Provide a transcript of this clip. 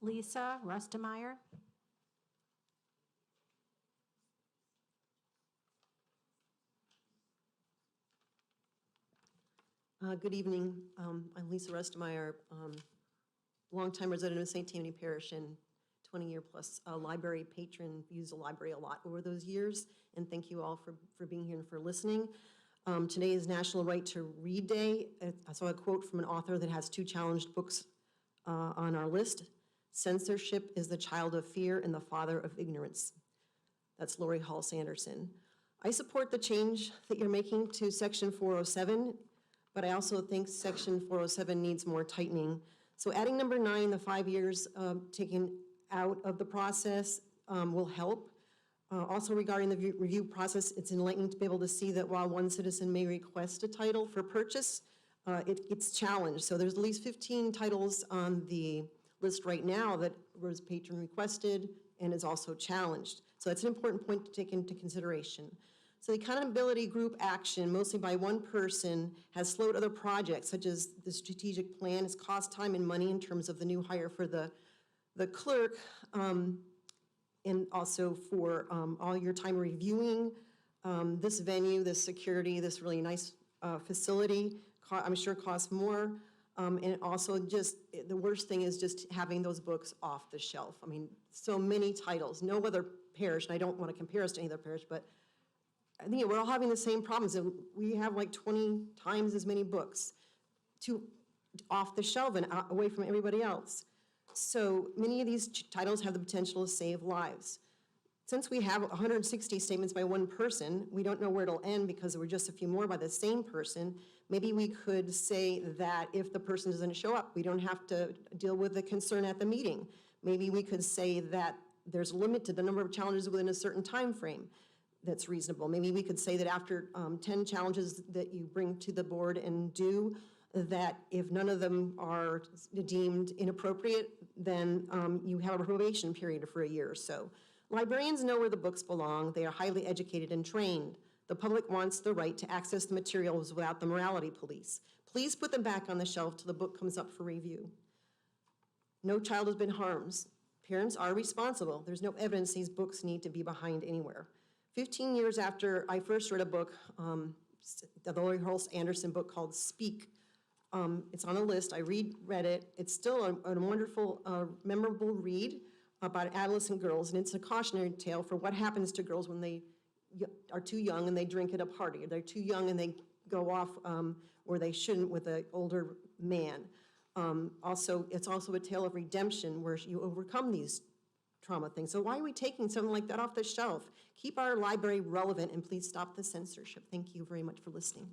Lisa Rustemeyer. Good evening. I'm Lisa Rustemeyer, longtime resident of St. Tammany Parish and 20-year plus library patron. Used the library a lot over those years, and thank you all for being here and for listening. Today is National Right to Read Day. I saw a quote from an author that has 2 challenged books on our list. Censorship is the child of fear and the father of ignorance. That's Lori Hall Sanderson. I support the change that you're making to Section 407, but I also think Section 407 needs more tightening. So adding number 9, the 5 years taken out of the process will help. Also regarding the review process, it's enlightening to be able to see that while one citizen may request a title for purchase, it's challenged. So there's at least 15 titles on the list right now that was patron requested and is also challenged. So that's an important point to take into consideration. So the accountability group action, mostly by one person, has slowed other projects, such as the strategic plan. It's cost time and money in terms of the new hire for the clerk, and also for all your time reviewing this venue, this security, this really nice facility. I'm sure costs more. And also just, the worst thing is just having those books off the shelf. I mean, so many titles, no other parish, and I don't want to compare us to any other parish, but I think we're all having the same problems. We have like 20 times as many books off the shelf and away from everybody else. So many of these titles have the potential to save lives. Since we have 160 statements by one person, we don't know where it'll end because there were just a few more by the same person. Maybe we could say that if the person doesn't show up, we don't have to deal with the concern at the meeting. Maybe we could say that there's a limit to the number of challenges within a certain time frame that's reasonable. Maybe we could say that after 10 challenges that you bring to the board and do, that if none of them are deemed inappropriate, then you have a probation period for a year or so. Librarians know where the books belong. They are highly educated and trained. The public wants the right to access the materials without the morality police. Please put them back on the shelf till the book comes up for review. No child has been harmed. Parents are responsible. There's no evidence these books need to be behind anywhere. 15 years after I first read a book, the Lori Hall Sanderson book called Speak, it's on a list. I read it. It's still a wonderful, memorable read about adolescent girls, and it's a cautionary tale for what happens to girls when they are too young and they drink at a party, or they're too young and they go off where they shouldn't with an older man. It's also a tale of redemption where you overcome these trauma things. So why are we taking something like that off the shelf? Keep our library relevant and please stop the censorship. Thank you very much for listening.